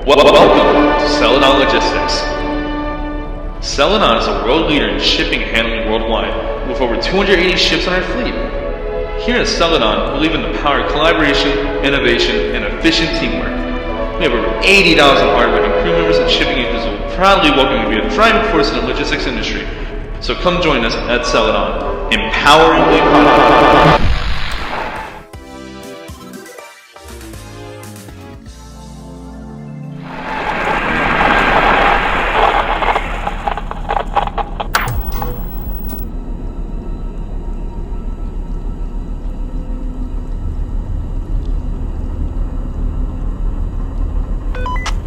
Welcome to Celadon Logistics. Celadon is a world leader in shipping and handling worldwide, with over 280 ships on our fleet. Here at Celadon, we believe in the power of collaboration, innovation, and efficient teamwork. We have over 80,000 hardworking crew members and shipping agents who will proudly welcome you to be a driving force in the logistics industry. So come join us at Celadon, empowering the economy.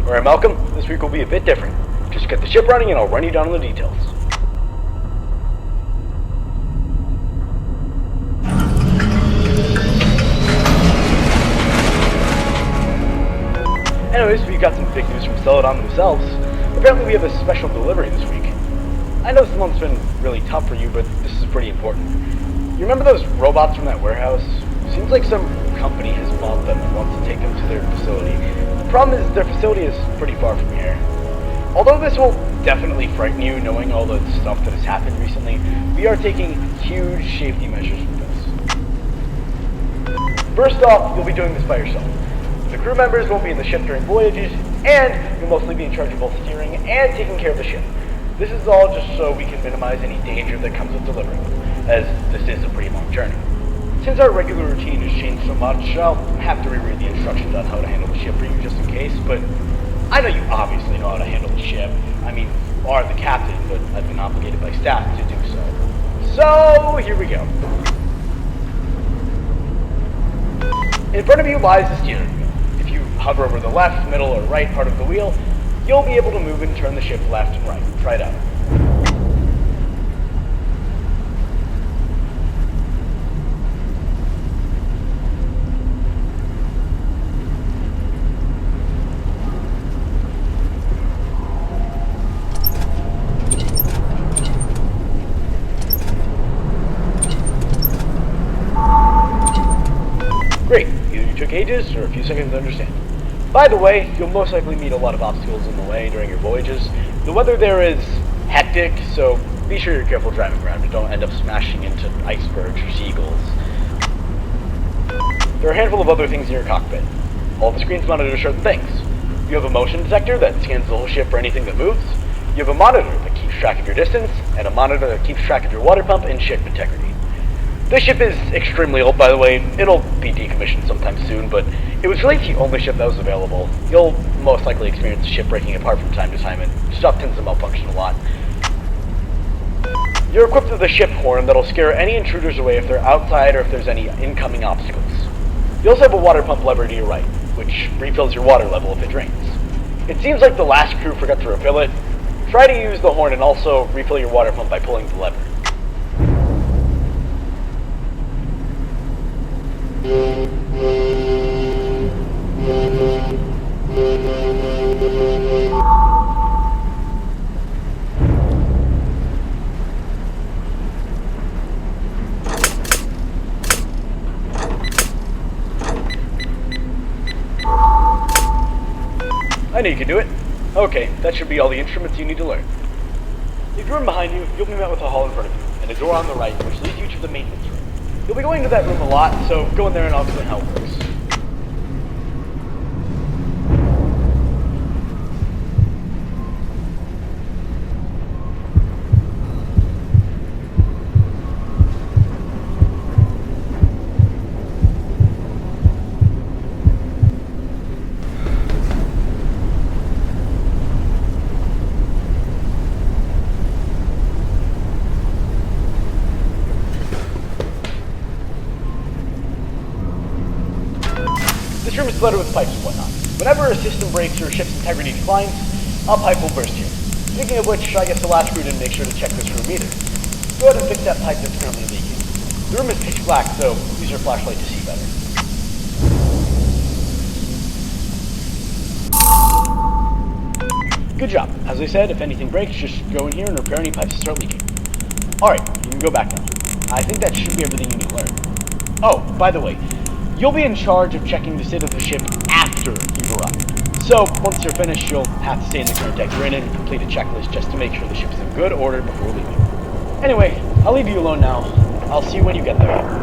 Alright, Malcolm, this week will be a bit different. Just get the ship running and I'll run you down on the details. Anyways, we've got some big news from Celadon themselves. Apparently we have a special delivery this week. I know this month's been really tough for you, but this is pretty important. You remember those robots from that warehouse? Seems like some company has bought them and wants to take them to their facility. The problem is their facility is pretty far from here. Although this will definitely frighten you knowing all the stuff that has happened recently, we are taking huge safety measures with this. First off, you'll be doing this by yourself. The crew members won't be in the ship during voyages, and you'll mostly be in charge of both steering and taking care of the ship. This is all just so we can minimize any danger that comes with delivering, as this is a pretty long journey. Since our regular routine has changed so much, I'll have to reread the instructions on how to handle the ship for you just in case, but I know you obviously know how to handle the ship. I mean, you are the captain, but I've been obligated by staff to do so. So, here we go. In front of you lies the steering wheel. If you hover over the left, middle, or right part of the wheel, you'll be able to move and turn the ship left and right. Try it out. Great, either you took ages or a few seconds to understand. By the way, you'll most likely meet a lot of obstacles in the way during your voyages. The weather there is hectic, so be sure you're careful driving around and don't end up smashing into icebergs or seagulls. There are a handful of other things in your cockpit. All the screens monitor certain things. You have a motion detector that scans the whole ship for anything that moves. You have a monitor that keeps track of your distance, and a monitor that keeps track of your water pump and ship integrity. This ship is extremely old, by the way. It'll be decommissioned sometime soon, but it was really the only ship that was available. You'll most likely experience the ship breaking apart from time to time, and stuff tends to malfunction a lot. You're equipped with a ship horn that'll scare any intruders away if they're outside or if there's any incoming obstacles. You also have a water pump lever to your right, which refills your water level if it drains. It seems like the last crew forgot to refill it. Try to use the horn and also refill your water pump by pulling the lever. I knew you could do it. Okay, that should be all the instruments you need to learn. If you room behind you, you'll be met with a hall in front of you, and a door on the right, which leads you to the maintenance room. You'll be going to that room a lot, so go in there and I'll explain how it works. This room is flooded with pipes and whatnot. Whenever a system breaks or a ship's integrity declines, a pipe will burst here. Speaking of which, I guess the last crew didn't make sure to check this room either. Go ahead and fix that pipe that's currently leaking. The room is pitch black, so use your flashlight to see better. Good job. As I said, if anything breaks, just go in here and repair any pipes that start leaking. Alright, you can go back now. I think that should be everything you need to learn. Oh, by the way, you'll be in charge of checking the state of the ship after you've arrived. So, once you're finished, you'll have to stay in the current deck you're in and complete a checklist just to make sure the ship's in good order before leaving. Anyway, I'll leave you alone now. I'll see you when you get there.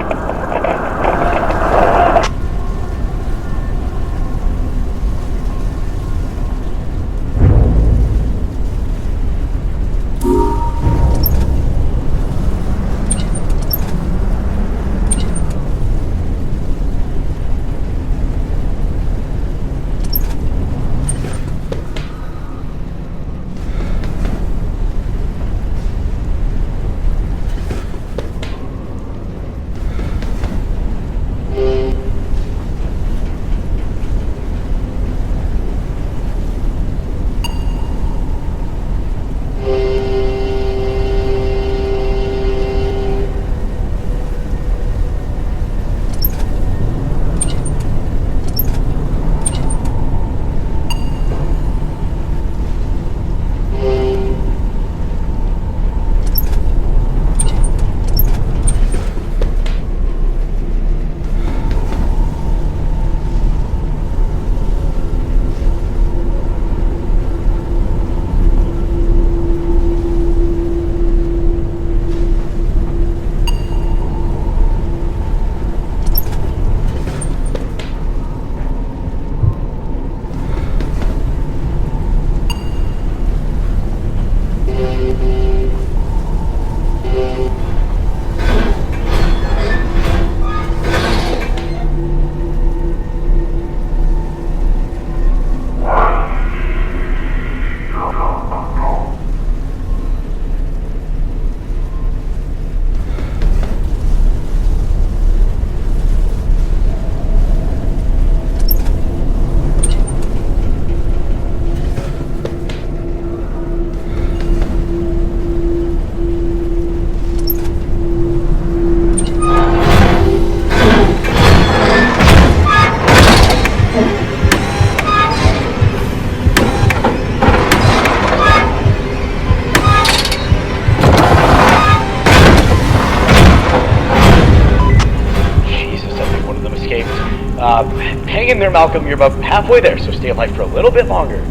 Hang in there, Malcolm. You're about halfway there, so stay alive for a little bit longer.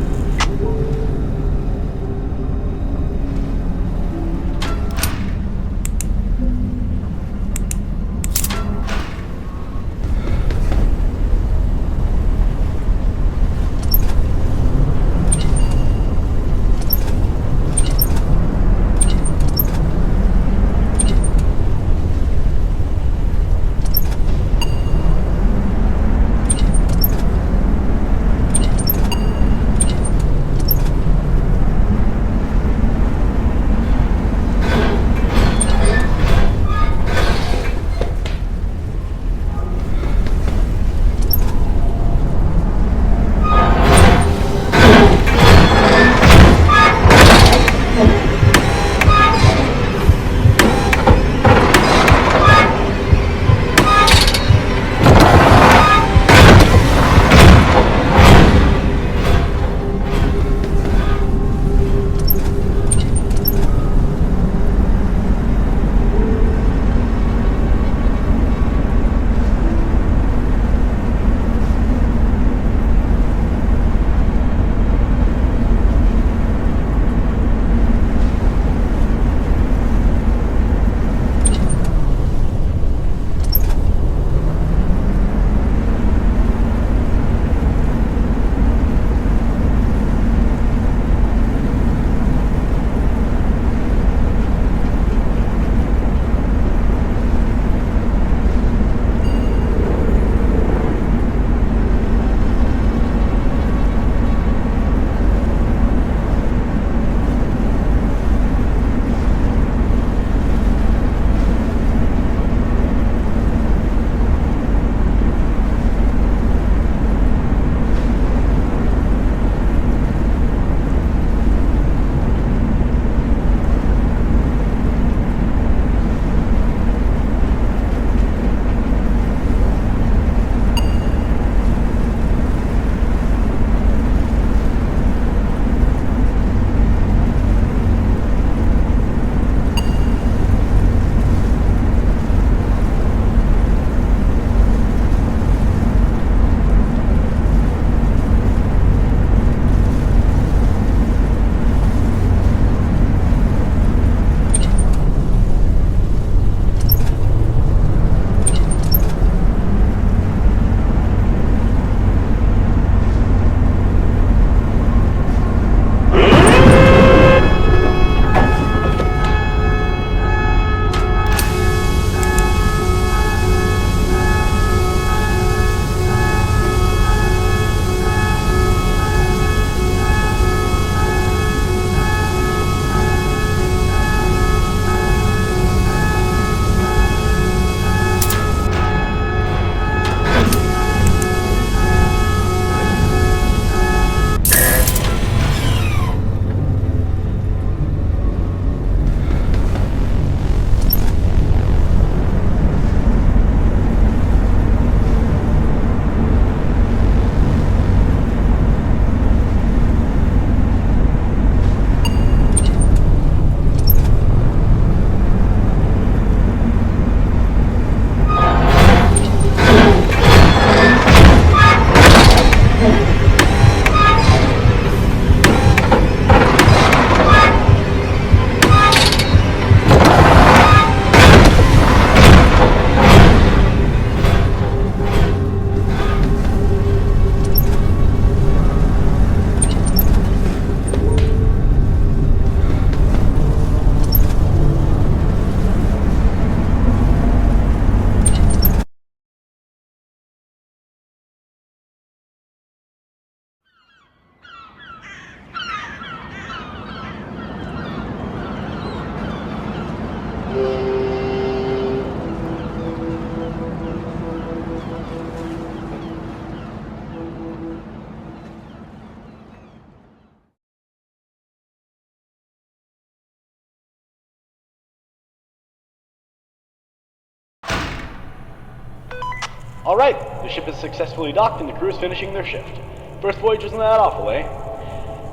Alright, the ship is successfully docked and the crew is finishing their shift. First voyage wasn't that awful, eh?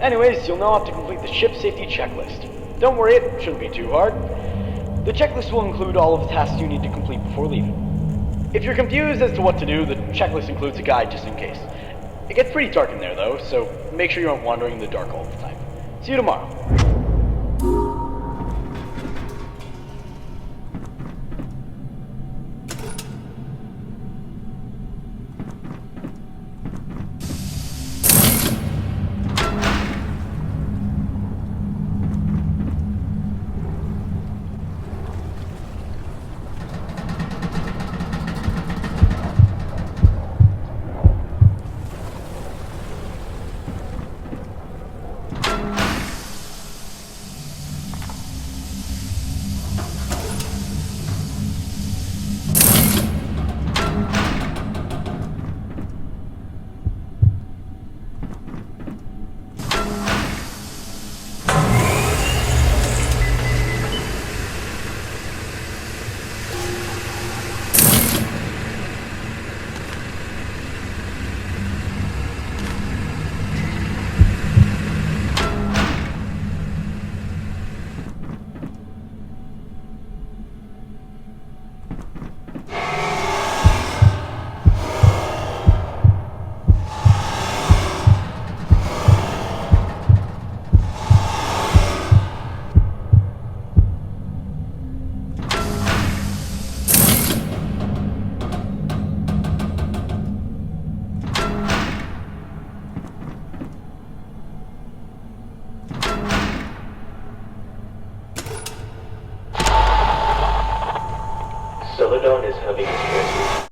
Anyways, you'll now have to complete the ship safety checklist. Don't worry, it shouldn't be too hard. The checklist will include all of the tasks you need to complete before leaving. If you're confused as to what to do, the checklist includes a guide just in case. It gets pretty dark in there though, so make sure you aren't wandering in the dark all the time. See you tomorrow. Celadon is having its transmission